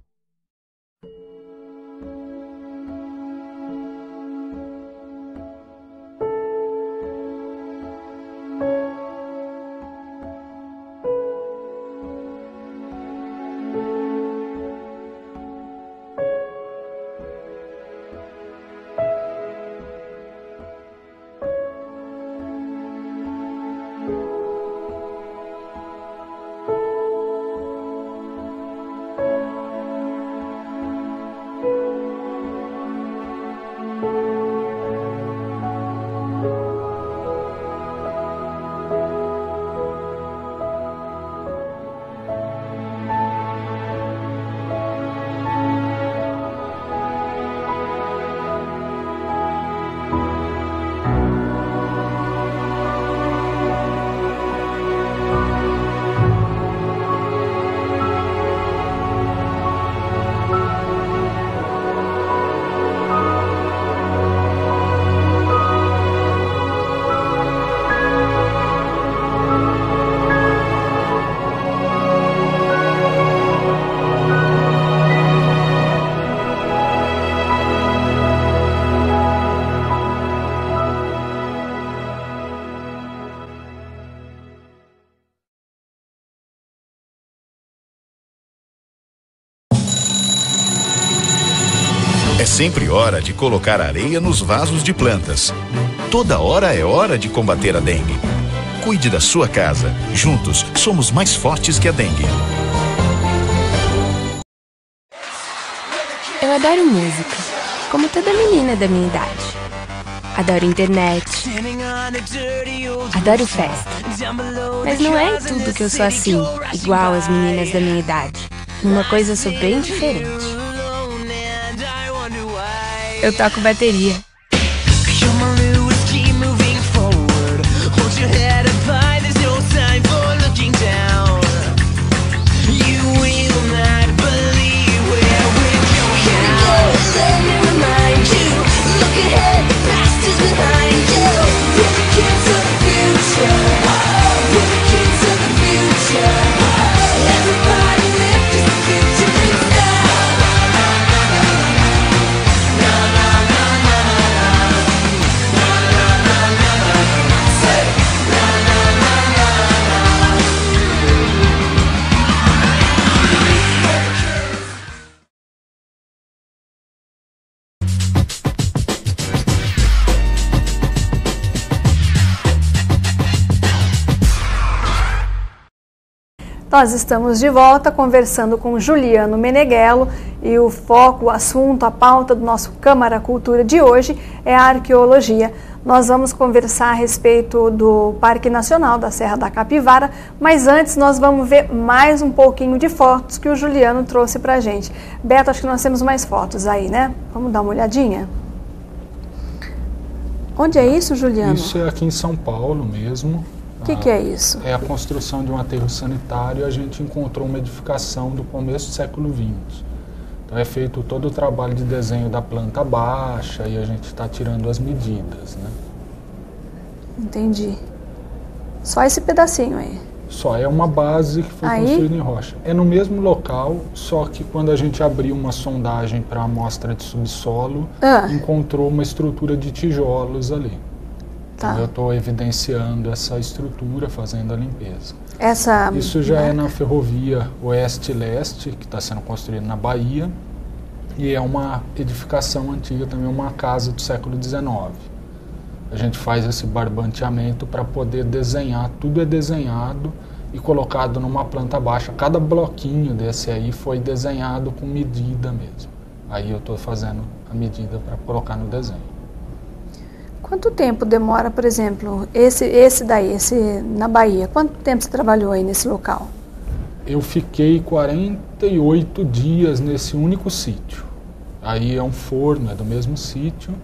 sempre hora de colocar areia nos vasos de plantas. Toda hora é hora de combater a dengue. Cuide da sua casa. Juntos, somos mais fortes que a dengue. Eu adoro música, como toda menina da minha idade. Adoro internet. Adoro festa. Mas não é em tudo que eu sou assim, igual as meninas da minha idade. Uma coisa eu sou bem diferente. Eu toco bateria. Nós estamos de volta conversando com Juliano Meneghello e o foco, o assunto, a pauta do nosso Câmara Cultura de hoje é a arqueologia. Nós vamos conversar a respeito do Parque Nacional da Serra da Capivara, mas antes nós vamos ver mais um pouquinho de fotos que o Juliano trouxe para a gente. Beto, acho que nós temos mais fotos aí, né? Vamos dar uma olhadinha? Onde é isso, Juliano? Isso é aqui em São Paulo mesmo. O que é isso? É a construção de um aterro sanitário. A gente encontrou uma edificação do começo do século XX. Então é feito todo o trabalho de desenho da planta baixa e a gente está tirando as medidas, né? Entendi. Só esse pedacinho aí? Só, é uma base que foi construída em rocha. É no mesmo local, só que quando a gente abriu uma sondagem para a amostra de subsolo, encontrou uma estrutura de tijolos ali. Tá. Então eu estou evidenciando essa estrutura, fazendo a limpeza. Isso já é na ferrovia Oeste-Leste, que está sendo construída na Bahia, e é uma edificação antiga também, uma casa do século XIX. A gente faz esse barbanteamento para poder desenhar, tudo é desenhado e colocado numa planta baixa. Cada bloquinho desse aí foi desenhado com medida mesmo. Aí eu estou fazendo a medida para colocar no desenho. Quanto tempo demora, por exemplo, esse na Bahia? Quanto tempo você trabalhou aí nesse local? Eu fiquei 48 dias nesse único sítio. Aí é um forno, é do mesmo sítio.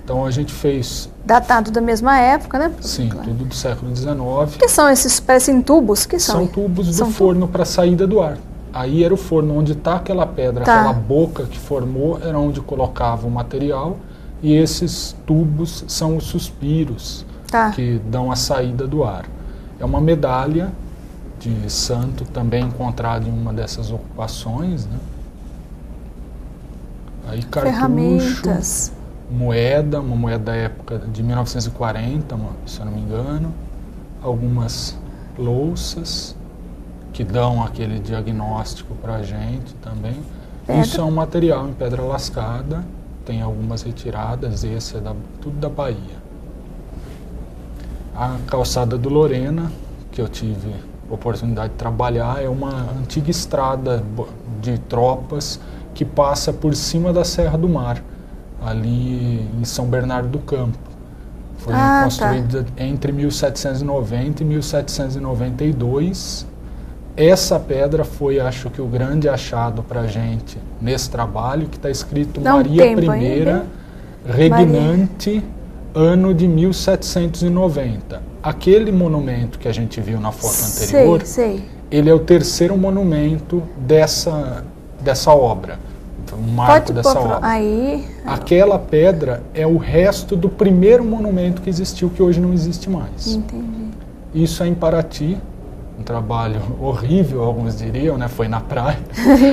Então a gente fez... Datado da mesma época, né? Sim, tudo do século XIX. O que são esses, parecem tubos? Que são? São tubos do forno para saída do ar. Aí era o forno onde está aquela pedra, aquela boca que formou, era onde colocava o material. E esses tubos são os suspiros que dão a saída do ar. É uma medalha de santo também encontrada em uma dessas ocupações, né? Aí cartucho, moeda, uma moeda da época de 1940, se eu não me engano. Algumas louças que dão aquele diagnóstico para a gente também. Isso é um material em pedra lascada. Tem algumas retiradas, esse é tudo da Bahia. A calçada do Lorena, que eu tive oportunidade de trabalhar, é uma antiga estrada de tropas que passa por cima da Serra do Mar, ali em São Bernardo do Campo. Foi construída entre 1790 e 1792. Essa pedra foi, acho que, o grande achado para a gente nesse trabalho, que está escrito Maria I, regnante, ano de 1790. Aquele monumento que a gente viu na foto anterior, ele é o terceiro monumento dessa obra, um marco dessa obra. Aquela pedra é o resto do primeiro monumento que existiu, que hoje não existe mais. Entendi. Isso é em Paraty. Um trabalho horrível, alguns diriam, né? Foi na praia.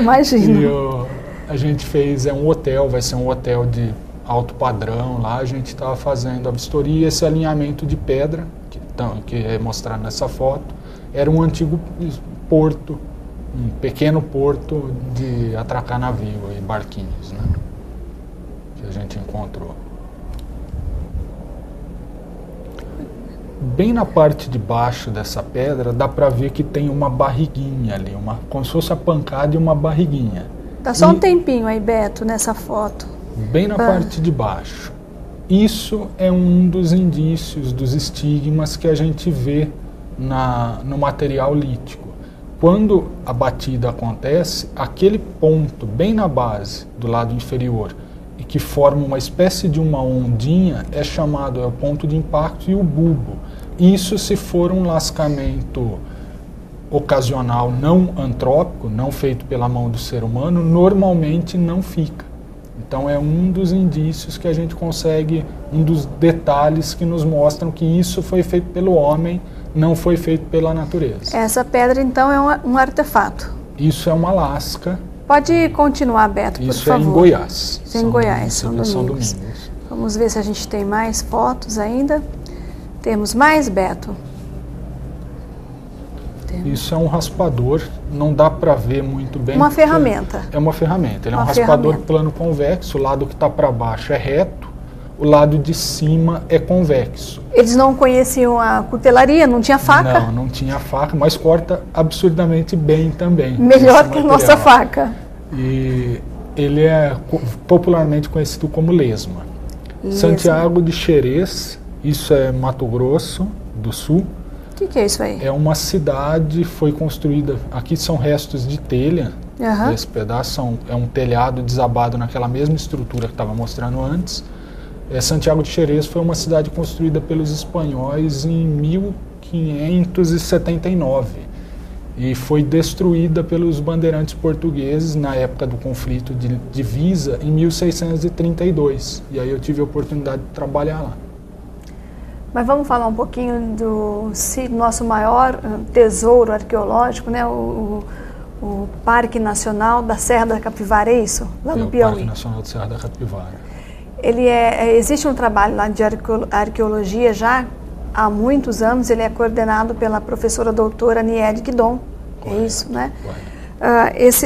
Imagino. E a gente fez, um hotel, vai ser um hotel de alto padrão lá. A gente estava fazendo a vistoria e esse alinhamento de pedra, que é mostrado nessa foto, era um antigo porto, um pequeno porto de atracar navio e barquinhos, né? que a gente encontrou. Bem na parte de baixo dessa pedra dá para ver que tem uma barriguinha ali, como se fosse a pancada e uma barriguinha. Tá só um tempinho aí, Beto, nessa foto. Bem na parte de baixo. Isso é um dos indícios, dos estigmas que a gente vê no material lítico. Quando a batida acontece, aquele ponto bem na base, do lado inferior, e que forma uma espécie de uma ondinha, é chamado o ponto de impacto e o bulbo. Isso se for um lascamento ocasional não antrópico, não feito pela mão do ser humano, normalmente não fica. Então é um dos indícios que a gente consegue, um dos detalhes que nos mostram que isso foi feito pelo homem, não foi feito pela natureza. Essa pedra então é um artefato. Isso é uma lasca. Pode continuar, Beto, por favor. Isso é em Goiás. Isso é em Goiás, São Domingos. Vamos ver se a gente tem mais fotos ainda. Temos mais, Beto? Isso é um raspador, não dá para ver muito bem. Uma ferramenta. É uma ferramenta, ele é um raspador plano convexo, o lado que está para baixo é reto, o lado de cima é convexo. Eles não conheciam a cutelaria, não tinha faca? Não tinha faca, mas corta absurdamente bem também. Melhor que a nossa faca. E ele é popularmente conhecido como lesma. Santiago de Xerez, isso é Mato Grosso do Sul. O que é isso aí? É uma cidade, foi construída, aqui são restos de telha, esse pedaço é um telhado desabado naquela mesma estrutura que estava mostrando antes. Santiago de Xerez foi uma cidade construída pelos espanhóis em 1579 e foi destruída pelos bandeirantes portugueses na época do conflito de divisa em 1632. E aí eu tive a oportunidade de trabalhar lá. Mas vamos falar um pouquinho do nosso maior tesouro arqueológico, né? O Parque Nacional da Serra da Capivara, é isso? Lá no Piauí. O Parque Nacional da Serra da Capivara. Existe um trabalho lá de arqueologia já há muitos anos, ele é coordenado pela professora doutora Niede Guidon, é isso, né?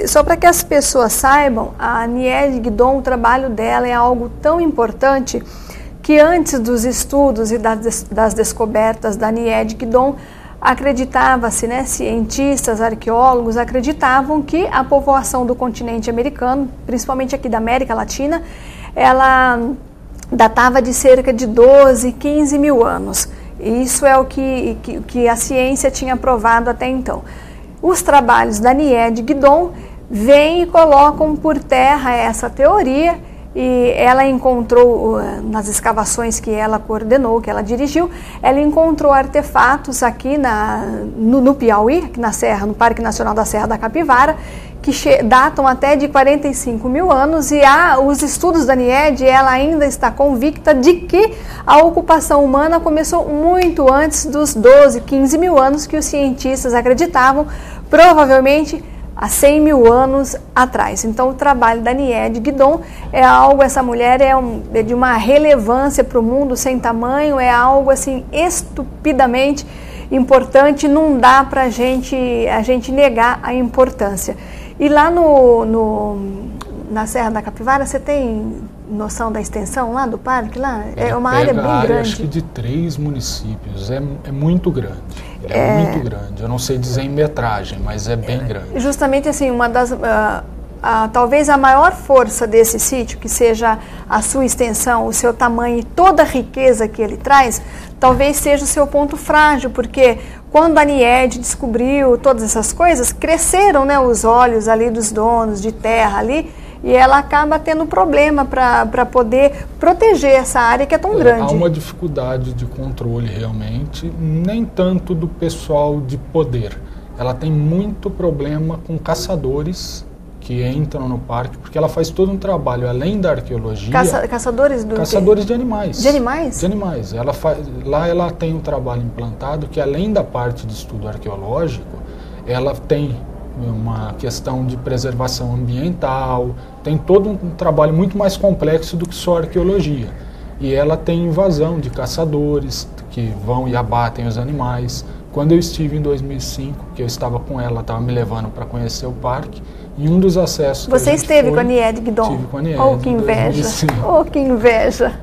Só para que as pessoas saibam, a Niede Guidon, o trabalho dela é algo tão importante que antes dos estudos e das descobertas da Niede Guidon, acreditava-se, né, cientistas, arqueólogos acreditavam que a população do continente americano, principalmente aqui da América Latina, ela datava de cerca de 12, 15 mil anos. Isso é o que a ciência tinha provado até então. Os trabalhos da Niede Guidon vêm e colocam por terra essa teoria, e ela encontrou, nas escavações que ela coordenou, que ela dirigiu, ela encontrou artefatos aqui no Piauí, aqui na Serra, no Parque Nacional da Serra da Capivara, que datam até de 45 mil anos, e os estudos da Niede, ela ainda está convicta de que a ocupação humana começou muito antes dos 12, 15 mil anos que os cientistas acreditavam, provavelmente há 100 mil anos atrás. Então o trabalho da Niede Guidon é algo, essa mulher é de uma relevância para o mundo sem tamanho, é algo assim estupidamente importante, não dá para a gente negar a importância. E lá na Serra da Capivara, você tem noção da extensão lá do parque? Lá? É uma área bem grande. Acho que de 3 municípios, é muito grande. Muito grande. Eu não sei dizer em metragem, mas é bem grande. Justamente assim, uma das... talvez a maior força desse sítio, que seja a sua extensão, o seu tamanho e toda a riqueza que ele traz, talvez seja o seu ponto frágil, porque quando a Niede descobriu todas essas coisas, cresceram, né, os olhos ali dos donos de terra ali, e ela acaba tendo problema para poder proteger essa área que é tão grande. Há uma dificuldade de controle realmente, nem tanto do pessoal de poder. Ela tem muito problema com caçadores que entram no parque, porque ela faz todo um trabalho, além da arqueologia... Caçadores do Caçadores de animais. De animais? De animais. Lá ela tem um trabalho implantado que, além da parte de estudo arqueológico, ela tem uma questão de preservação ambiental, tem todo um trabalho muito mais complexo do que só arqueologia. E ela tem invasão de caçadores que vão e abatem os animais, Quando eu estive em 2005, que eu estava com ela estava me levando para conhecer o parque, e um dos acessos que Você esteve com a Nied Guidon? Estive com a Nied. Oh, que inveja! Oh, que inveja!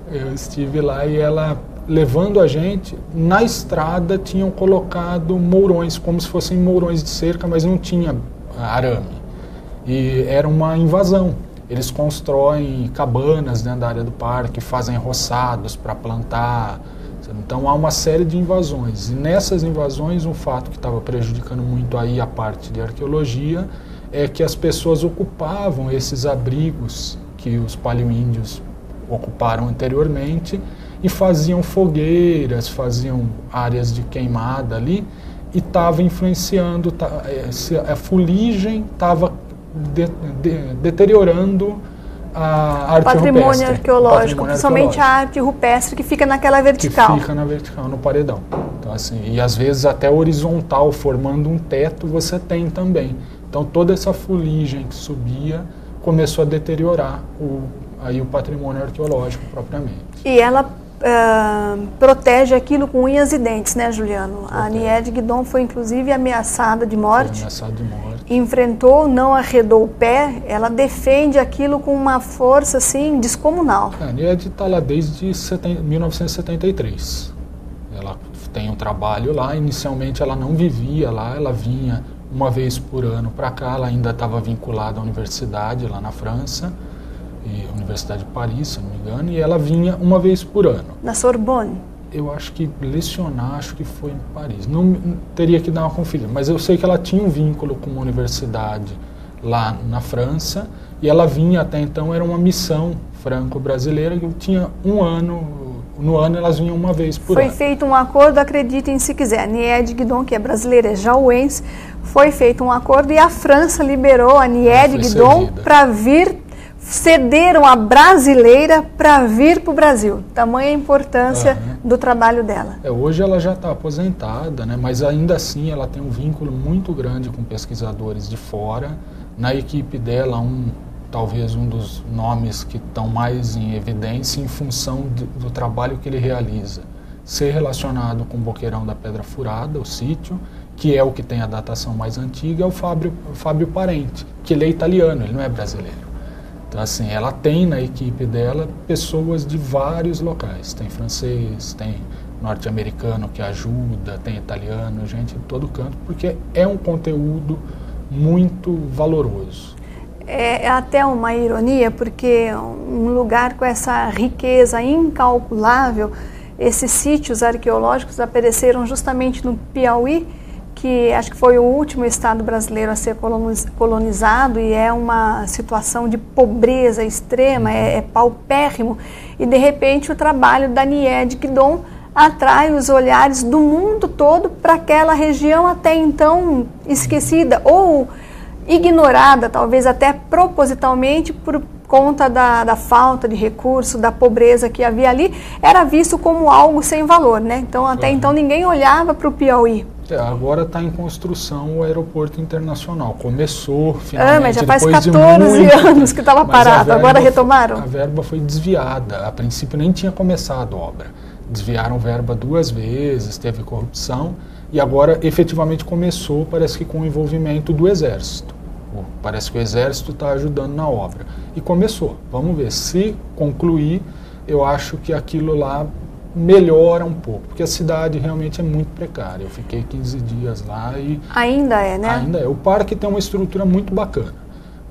Eu estive lá e ela, levando a gente, na estrada tinham colocado mourões, como se fossem mourões de cerca, mas não tinha arame. E era uma invasão. Eles constroem cabanas dentro da área do parque, fazem roçados para plantar. Então há uma série de invasões. E nessas invasões, um fato que estava prejudicando muito aí a parte de arqueologia é que as pessoas ocupavam esses abrigos que os paleoíndios ocuparam anteriormente e faziam fogueiras, faziam áreas de queimada ali, e estava influenciando, a fuligem estava deteriorando a arte patrimônio rupestre, arqueológico, principalmente a arte rupestre que fica naquela vertical. Que fica na vertical, no paredão. Então, assim, e às vezes até horizontal, formando um teto, você tem também. Então toda essa fuligem que subia começou a deteriorar aí o patrimônio arqueológico propriamente. E ela protege aquilo com unhas e dentes, né, Juliano? A Nied Guidon foi inclusive ameaçada de morte. Foi ameaçada de morte. Enfrentou, não arredou o pé, ela defende aquilo com uma força assim descomunal. A Nied está lá desde 1973. Ela tem um trabalho lá, inicialmente ela não vivia lá, ela vinha uma vez por ano para cá, ela ainda estava vinculada à universidade lá na França, Universidade de Paris, se não me engano, e ela vinha uma vez por ano. Na Sorbonne? Eu acho que lecionar, acho que foi em Paris. Não teria que dar uma conferida, mas eu sei que ela tinha um vínculo com uma universidade lá na França, e ela vinha até então, era uma missão franco-brasileira, que tinha um ano, no ano elas vinham uma vez por ano. Foi feito um acordo, acreditem se quiser, Nied Guidon, que é brasileira, é jauense, foi feito um acordo e a França liberou a Nied Guidon para vir, cederam a brasileira para vir para o Brasil. Tamanha a importância do trabalho dela. Hoje ela já está aposentada, né, mas ainda assim ela tem um vínculo muito grande com pesquisadores de fora. Na equipe dela, talvez um dos nomes que estão mais em evidência em função do trabalho que ele realiza. Ser relacionado com o Boqueirão da Pedra Furada, o sítio, que é o que tem a datação mais antiga, é o Fábio Parente, que ele é italiano, ele não é brasileiro. Então, assim, ela tem na equipe dela pessoas de vários locais. Tem francês, tem norte-americano que ajuda, tem italiano, gente de todo canto, porque é um conteúdo muito valoroso. É até uma ironia, porque um lugar com essa riqueza incalculável, esses sítios arqueológicos apareceram justamente no Piauí, que acho que foi o último estado brasileiro a ser colonizado, e é uma situação de pobreza extrema, é paupérrimo, e de repente o trabalho da Nied Guidon atrai os olhares do mundo todo para aquela região até então esquecida ou ignorada, talvez até propositalmente por conta da falta de recurso, da pobreza que havia ali, era visto como algo sem valor, né? Então até então ninguém olhava para o Piauí. Agora está em construção o aeroporto internacional. Começou finalmente. Mas já faz 14 anos que estava parado, agora retomaram? A verba foi desviada. A princípio nem tinha começado a obra. Desviaram verba 2 vezes, teve corrupção, e agora efetivamente começou, parece que com o envolvimento do Exército. Parece que o Exército está ajudando na obra. E começou. Vamos ver. Se concluir, eu acho que aquilo lá melhora um pouco, porque a cidade realmente é muito precária. Eu fiquei 15 dias lá e... Ainda é, né? Ainda é. O parque tem uma estrutura muito bacana.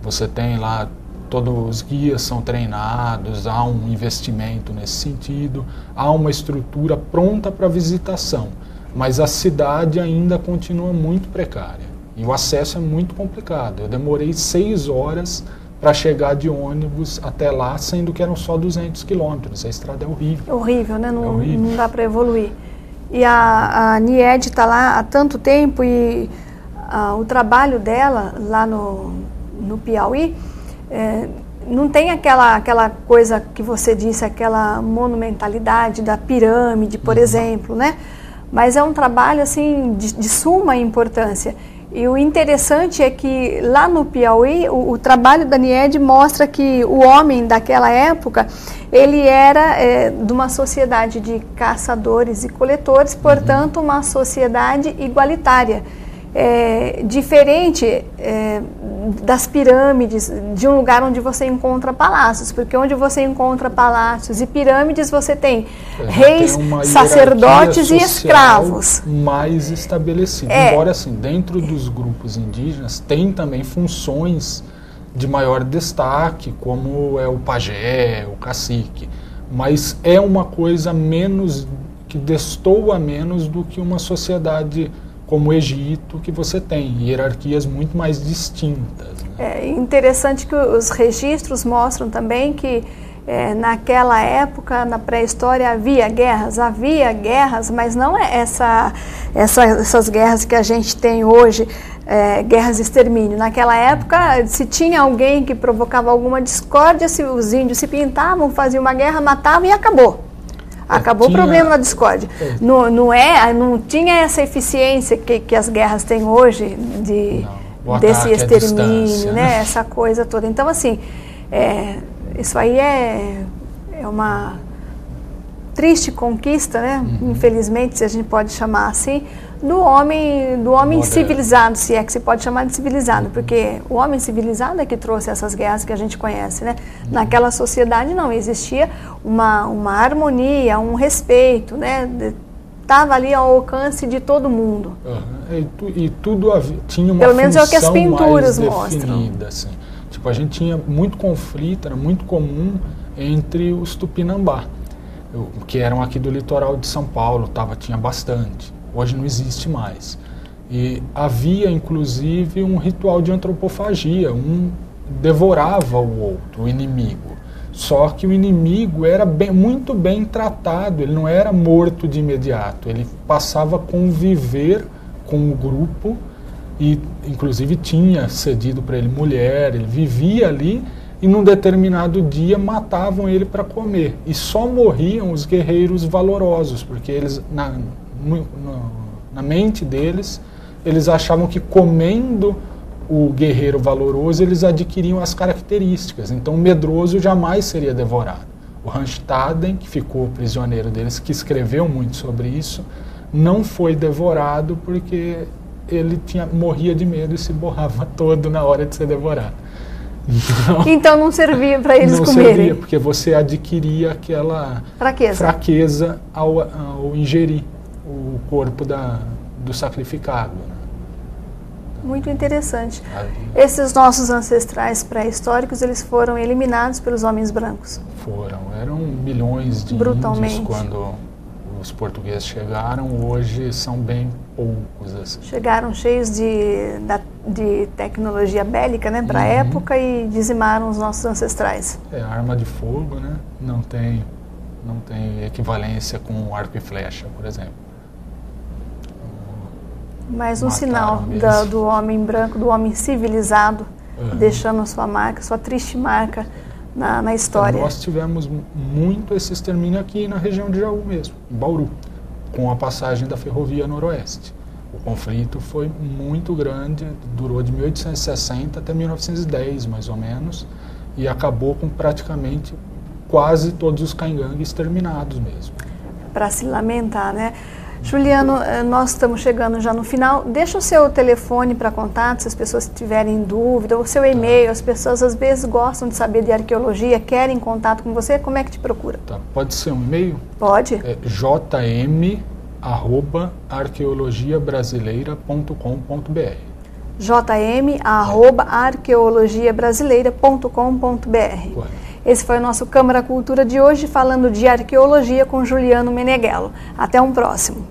Você tem lá, todos os guias são treinados, há um investimento nesse sentido, há uma estrutura pronta para visitação, mas a cidade ainda continua muito precária. E o acesso é muito complicado. Eu demorei 6 horas para chegar de ônibus até lá, sendo que eram só 200 quilômetros. A estrada é horrível. Horrível, né? Não dá para evoluir. E a Nied está lá há tanto tempo e o trabalho dela lá no Piauí não tem aquela coisa que você disse, aquela monumentalidade da pirâmide, por exemplo, né? Mas é um trabalho assim de suma importância. E o interessante é que lá no Piauí, o trabalho da NIED mostra que o homem daquela época, ele era de uma sociedade de caçadores e coletores, portanto uma sociedade igualitária. Diferente das pirâmides, de um lugar onde você encontra palácios, porque onde você encontra palácios e pirâmides você tem reis, sacerdotes e escravos. Mais estabelecido. Embora assim, dentro dos grupos indígenas tem também funções de maior destaque, como é o pajé, o cacique, mas é uma coisa menos, que destoa menos do que uma sociedade como o Egito, que você tem hierarquias muito mais distintas. Né? É interessante que os registros mostram também que naquela época, na pré-história, havia guerras, mas não essas guerras que a gente tem hoje, guerras de extermínio. Naquela época, se tinha alguém que provocava alguma discórdia, se os índios se pintavam, faziam uma guerra, matavam e acabou. Acabou o problema da discórdia. Não tinha essa eficiência que as guerras têm hoje desse extermínio, né? Essa coisa toda. Então, assim, isso aí é uma triste conquista, né? Infelizmente, se a gente pode chamar assim, do homem civilizado, se é que se pode chamar de civilizado, porque o homem civilizado é que trouxe essas guerras que a gente conhece, né? Naquela sociedade não existia uma harmonia, um respeito, né? Estava ali ao alcance de todo mundo. E tudo tinha uma Pelo menos é o que as função pinturas mais mostram. Definida, assim. Tipo, a gente tinha muito conflito, era muito comum entre os Tupinambá, que eram aqui do litoral de São Paulo, tinha bastante. Hoje não existe mais. E havia, inclusive, um ritual de antropofagia. Um devorava o outro, o inimigo. Só que o inimigo era muito bem tratado, ele não era morto de imediato. Ele passava a conviver com o grupo e, inclusive, tinha cedido para ele mulher, ele vivia ali e, num determinado dia, matavam ele para comer. E só morriam os guerreiros valorosos, porque eles... Na mente deles, eles achavam que comendo o guerreiro valoroso, eles adquiriam as características. Então, o medroso jamais seria devorado. O Ranstaden, que ficou prisioneiro deles, que escreveu muito sobre isso, não foi devorado porque ele morria de medo e se borrava todo na hora de ser devorado. Então não servia para eles não comerem. Não servia, porque você adquiria aquela fraqueza ao ingerir o corpo do sacrificado. Né? Muito interessante. Esses nossos ancestrais pré-históricos, eles foram eliminados pelos homens brancos? Eram milhões de índios quando os portugueses chegaram, hoje são bem poucos. Assim. Chegaram cheios de tecnologia bélica, né, para a época e dizimaram os nossos ancestrais. Arma de fogo, né? Não tem equivalência com arco e flecha, por exemplo. Mais um sinal do homem branco, do homem civilizado, deixando sua marca, sua triste marca na história. Então, nós tivemos muito esse extermínio aqui na região de Jaú mesmo, em Bauru, com a passagem da Ferrovia Noroeste. O conflito foi muito grande, durou de 1860 até 1910, mais ou menos, e acabou com praticamente quase todos os caingangues exterminados mesmo. Para se lamentar, né? Juliano, nós estamos chegando já no final. Deixa o seu telefone para contato, se as pessoas tiverem dúvida, o seu e-mail. As pessoas às vezes gostam de saber de arqueologia, querem contato com você. Como é que te procura? Pode ser um e-mail? Pode. jm@arqueologiabrasileira.com.br jm@arqueologiabrasileira.com.br. Esse foi o nosso Câmara Cultura de hoje, falando de arqueologia com Juliano Meneghello. Até um próximo.